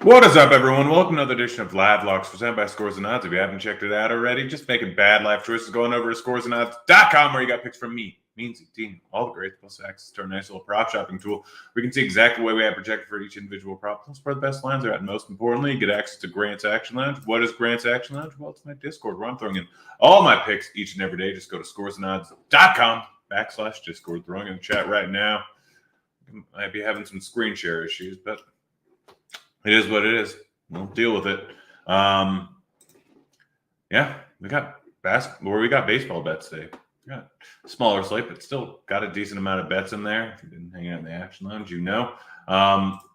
What is up, everyone? Welcome to another edition of Live Locks presented by Scores and Odds. If you haven't checked it out already, just making bad life choices, going over to scoresandodds.com where you got picks from me, Meansy, Dean, all the greats, plus access to our nice little prop shopping tool. We can see exactly what we have projected for each individual prop, plus where the best lines are at. And most importantly, you get access to Grant's Action Lounge. What is Grant's Action Lounge? Well, it's my Discord where I'm throwing in all my picks each and every day. Just go to scoresandodds.com/Discord. Throwing in the chat right now. Might be having some screen share issues, but it is what it is. We'll deal with it. Yeah, we got basketball. We got baseball bets today. We got a smaller slate, but still got a decent amount of bets in there. If you've been hanging out in the Action Lounge, you know.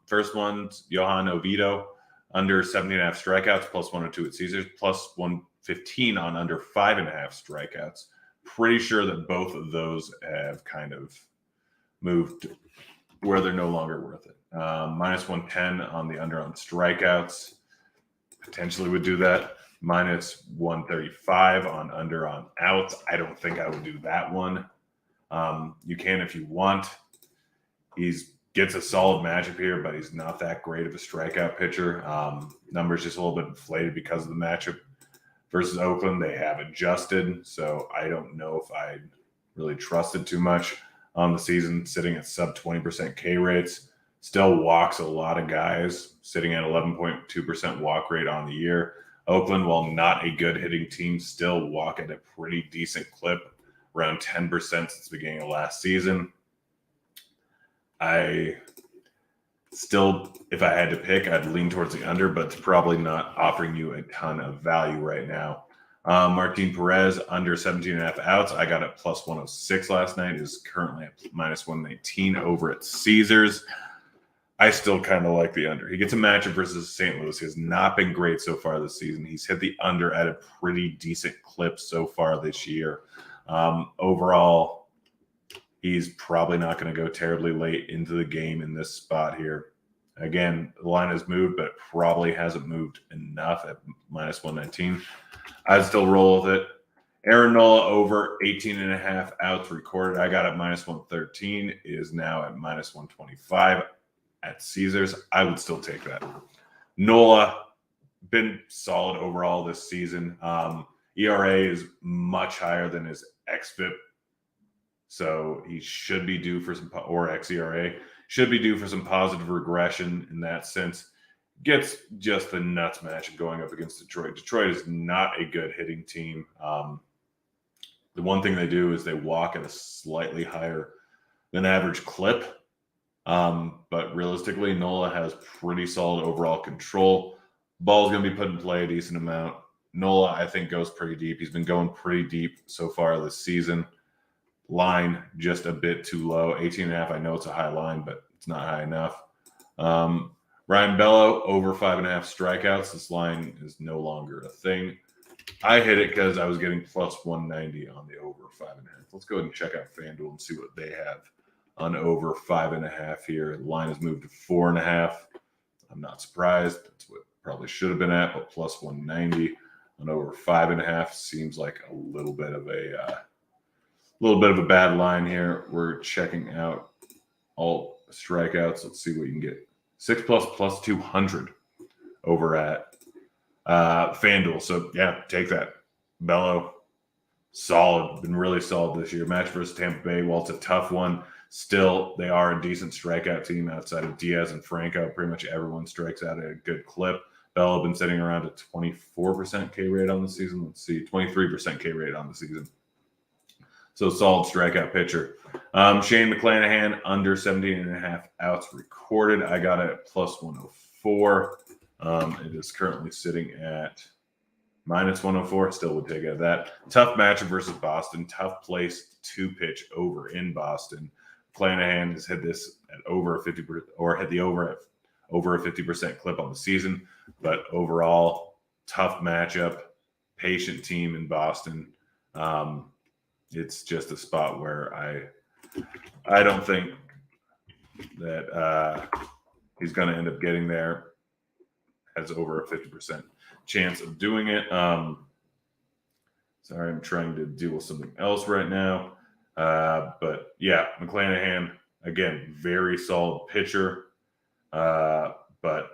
First one's Johan Oviedo, under 17.5 strikeouts, plus 102 at Caesars, plus 115 on under 5.5 strikeouts. Pretty sure that both of those have kind of moved where they're no longer worth it. Minus 110 on the under on strikeouts. Potentially would do that. Minus 135 on under on outs. I don't think I would do that one. You can if you want. He gets a solid matchup here, but he's not that great of a strikeout pitcher. Numbers just a little bit inflated because of the matchup versus Oakland. They have adjusted, so I don't know if I really trust it too much on the season, sitting at sub 20% K rates. Still walks a lot of guys, sitting at 11.2% walk rate on the year. Oakland, while not a good hitting team, still walk at a pretty decent clip, around 10% since the beginning of last season. I still, if I had to pick, I'd lean towards the under, but it's probably not offering you a ton of value right now. Martin Perez, under 17.5 outs. I got it plus 106 last night. Is currently at minus 119 over at Caesars. I still kind of like the under. He gets a matchup versus St. Louis. He has not been great so far this season. He's hit the under at a pretty decent clip so far this year. Overall, he's probably not going to go terribly late into the game in this spot here. Again, the line has moved, but probably hasn't moved enough at minus 119. I'd still roll with it. Aaron Nola over 18.5 outs recorded. I got it minus 113. It is now at minus 125 at Caesars. I would still take that. Nola, been solid overall this season. ERA is much higher than his xFIP. So he should be due for some, or xERA, should be due for some positive regression in that sense. Gets just the nuts matchup going up against Detroit. Detroit is not a good hitting team. The one thing they do is they walk at a slightly higher than average clip. But realistically, Nola has pretty solid overall control. Ball's going to be put in play a decent amount. Nola, I think, goes pretty deep. He's been going pretty deep so far this season. Line just a bit too low. 18.5, I know it's a high line, but it's not high enough. Ryan Bello, over 5.5 strikeouts. This line is no longer a thing. I hit it because I was getting plus 190 on the over 5.5. Let's go ahead and check out FanDuel and see what they have on over 5.5 here. The line has moved to 4.5. I'm not surprised. That's what it probably should have been at, but plus 190 on over 5.5 seems like a little bit of a bad line here. We're checking out all strikeouts. Let's see what you can get. 6+ plus 200 over at FanDuel. So, yeah, take that. Bello, solid. Been really solid this year. Match versus Tampa Bay. While it's a tough one, still, they are a decent strikeout team outside of Diaz and Franco. Pretty much everyone strikes out at a good clip. Bello been sitting around a 24% K rate on the season. Let's see, 23% K rate on the season. So solid strikeout pitcher. Shane McClanahan, under 17.5 outs recorded. I got it at plus 104. It is currently sitting at minus 104. Still would take it at that. Tough matchup versus Boston. Tough place to pitch over in Boston. McClanahan has hit this at over a 50%, or hit the over at over a 50% clip on the season. But overall, tough matchup. Patient team in Boston. It's just a spot where I don't think that he's going to end up getting there. Has over a 50% chance of doing it. Sorry, I'm trying to deal with something else right now. But yeah, McClanahan, again, very solid pitcher. But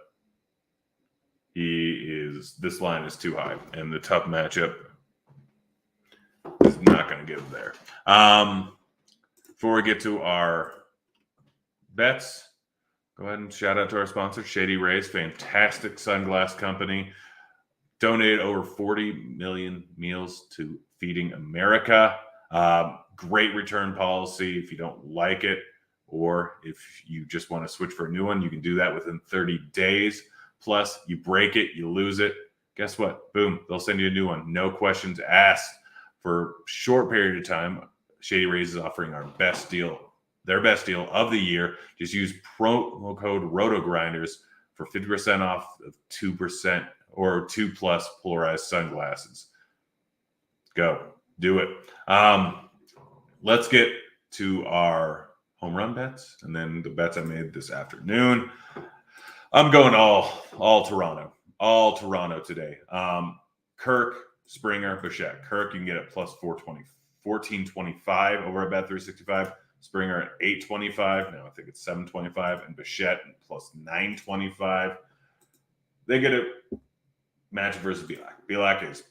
this line is too high, and the tough matchup is not going to get there. Before we get to our bets, go ahead and shout out to our sponsor, Shady Rays, fantastic sunglass company. Donated over 40 million meals to Feeding America. Great return policy if you don't like it, or if you just want to switch for a new one, you can do that within 30 days. Plus, you break it, you lose it. Guess what? Boom, they'll send you a new one. No questions asked. For a short period of time, Shady Rays is offering their best deal of the year. Just use promo code ROTOGRINDERS for 50% off of 2% or 2+ polarized sunglasses. Go. Do it. Let's get to our home run bets and then the bets I made this afternoon. I'm going all Toronto. All Toronto today. Kirk, Springer, Bichette. Kirk, you can get it plus 1425 over at Bet365. Springer at 825. Now I think it's 725. And Bichette plus 925. They get a match versus Bielak. Bielak is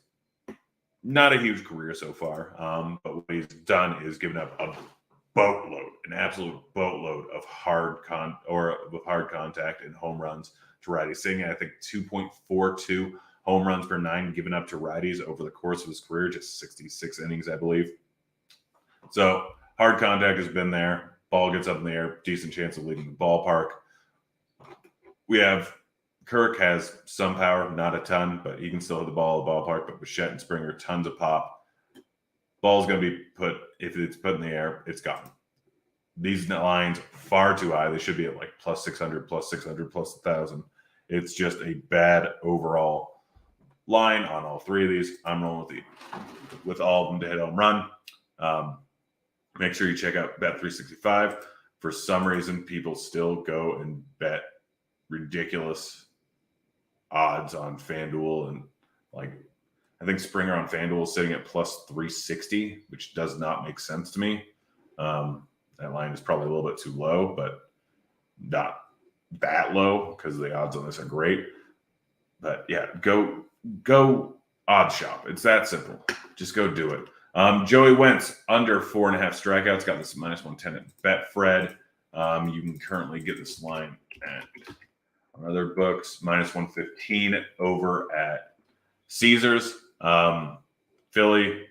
not a huge career so far, but what he's done is given up a boatload, an absolute boatload of hard contact and home runs to righties. Singing, I think 2.42 home runs per 9 given up to righties over the course of his career, just 66 innings, I believe. So hard contact has been there. Ball gets up in the air, decent chance of leading the ballpark. We have Kirk has some power, not a ton, but he can still hit the ball at the ballpark. But Bichette and Springer, tons of pop. Ball's going to be put, if it's put in the air, it's gone. These lines far too high. They should be at like plus 600, plus 1,000. It's just a bad overall line on all three of these. I'm rolling with all of them to hit home run. Make sure you check out Bet365. For some reason, people still go and bet ridiculous odds on FanDuel, and like I think Springer on FanDuel is sitting at plus 360, which does not make sense to me. That line is probably a little bit too low, but not that low because the odds on this are great. But yeah, go odd shop. It's that simple. Just go do it. Joey Wentz under 4.5 strikeouts, got this minus 110 at Betfred. You can currently get this line at on other books, minus 115 over at Caesars. Philly,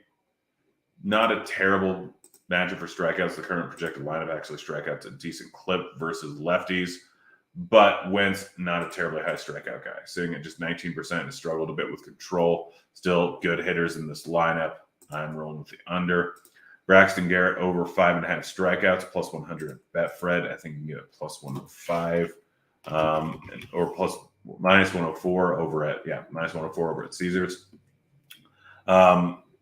not a terrible matchup for strikeouts. The current projected lineup actually strikeouts a decent clip versus lefties, but Wentz, not a terribly high strikeout guy. Sitting at just 19%, has struggled a bit with control. Still good hitters in this lineup. I'm rolling with the under. Braxton Garrett over 5.5 strikeouts, plus 100 at Betfred. I think you can get it plus 105. Or plus minus 104 over at minus 104 over at Caesars.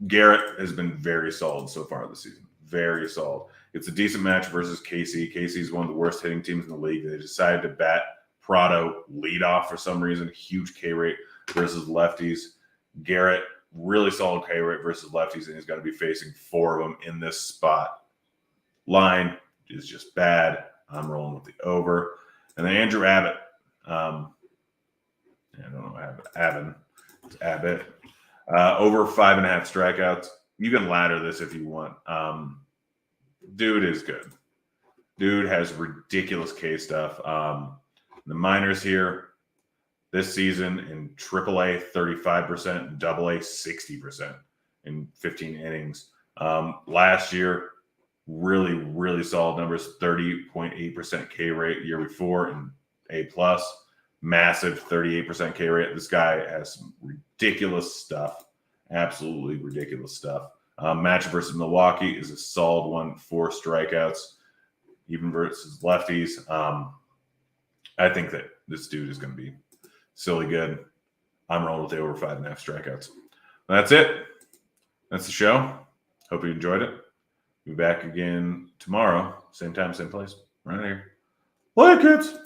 Garrett has been very solid so far this season. Very solid. It's a decent match versus KC. KC is one of the worst hitting teams in the league. They decided to bat Prado leadoff for some reason. Huge K rate versus lefties. Garrett, really solid K rate versus lefties, and he's going to be facing 4 of them in this spot. Line is just bad. I'm rolling with the over. And then Andrew Abbott. I don't know Abbott. It's Abbott. Over 5.5 strikeouts. You can ladder this if you want. Dude is good. Dude has ridiculous K stuff. The minors here this season in AAA, 35%, and AA, 60% in 15 innings. Last year, really, really solid numbers, 30.8% K rate year before and A+, massive 38% K rate. This guy has some ridiculous stuff, absolutely ridiculous stuff. Match versus Milwaukee is a solid one, 4 strikeouts, even versus lefties. I think that this dude is going to be silly good. I'm rolling with the over 5.5 strikeouts. That's it. That's the show. Hope you enjoyed it. Be back again tomorrow. Same time, same place. Right here. Bye, kids.